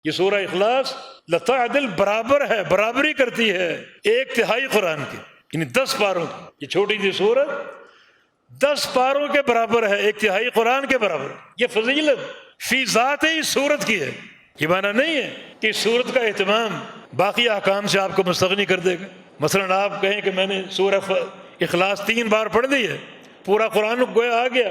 یہ سورہ اخلاص لتعدل برابر ہے، برابری کرتی ہے 1/3 قرآن کے، یعنی 10 پاروں کی۔ یہ چھوٹی سی سورت 10 پاروں کے برابر ہے، 1/3 قرآن کے برابر۔ یہ فضیلت فی ذات ہی سورت کی ہے۔ یہ معنی نہیں ہے کہ سورت کا اہتمام باقی احکام سے آپ کو مستغنی کر دے گا۔ مثلا آپ کہیں کہ میں نے سورہ اخلاص 3 بار پڑھ لی ہے، پورا قرآن گویا آ گیا،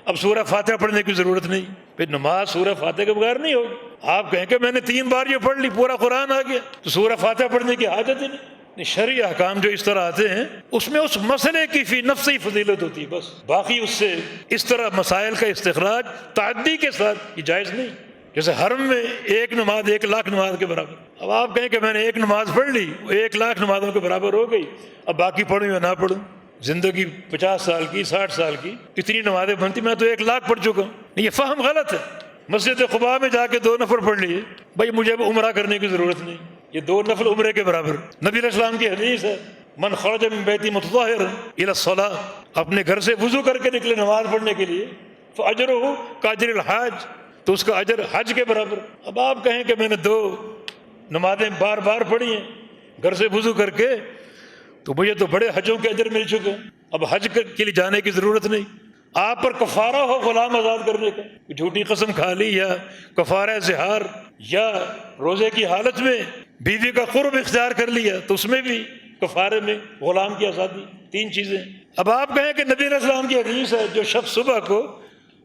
اب سورہ فاتحہ پڑھنے کی ضرورت نہیں، پھر نماز سورہ فاتحہ کے بغیر نہیں ہوگی۔ آپ کہیں کہ میں نے 3 بار یہ پڑھ لی، پورا قرآن آ گیا، تو سورہ فاتحہ پڑھنے کی حاجت ہی نہیں۔ شرعی احکام جو اس طرح آتے ہیں اس میں اس مسئلے کی فی نفس ہی فضیلت ہوتی ہے بس، باقی اس سے اس طرح مسائل کا استخراج تعدی کے ساتھ یہ جائز نہیں۔ جیسے حرم میں 1 نماز 1,00,000 نماز کے برابر، اب آپ کہیں کہ میں نے 1 نماز پڑھ لی، وہ 1,00,000 نمازوں کے برابر ہو گئی، اب باقی پڑھوں یا نہ پڑھوں، زندگی 50 سال کی 60 سال کی کتنی نمازیں بنتی، میں تو 1,00,000 پڑھ چکا ہوں۔ یہ فہم غلط ہے۔ مسجد قباء میں جا کے 2 نفل پڑھ لیے، بھائی مجھے اب عمرہ کرنے کی ضرورت نہیں، یہ 2 نفل عمرے کے برابر۔ نبی علیہ السلام کی حدیث ہے من خرج من بیتی متطہرا الی الصلاۃ، اپنے گھر سے وضو کر کے نکلے نماز پڑھنے کے لیے، فاجرہ کاجر الحاج، تو اس کا اجر حج کے برابر۔ اب آپ کہیں کہ میں نے 2 نمازیں بار بار پڑھی ہیں گھر سے وضو کر کے، تو مجھے تو بڑے حجوں کے اجر مل چکے ہیں، اب حج کے لیے جانے کی ضرورت نہیں۔ آپ پر کفارہ ہو غلام آزاد کرنے کا، جھوٹی قسم کھا لی، یا کفارہ زہار، یا روزے کی حالت میں بیوی کا قرب اختیار کر لیا، تو اس میں بھی کفارے میں غلام کی آزادی، 3 چیزیں۔ اب آپ کہیں کہ نبی علیہ السلام کی حدیث ہے جو شخص صبح کو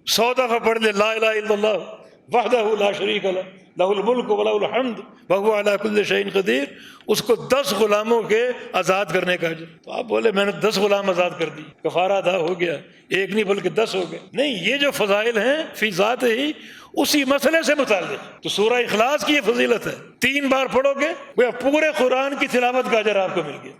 100 دفعہ پڑھ لے لا الہ الا اللہ وحدہ لا شریک لہ لہ الملک ولہ الحمد وہو علی کل شیء قدیر، اس کو 10 غلاموں کے آزاد کرنے کا اجر۔ تو آپ بولے میں نے 10 غلام آزاد کر دی، کفارہ ادا ہو گیا، 1 نہیں بلکہ 10 ہو گئے۔ نہیں، یہ جو فضائل ہیں فی ذات ہی اسی مسئلے سے متعلق۔ تو سورہ اخلاص کی یہ فضیلت ہے، 3 بار پڑھو گے وہ پورے قرآن کی تلاوت کا اجر آپ کو مل گیا۔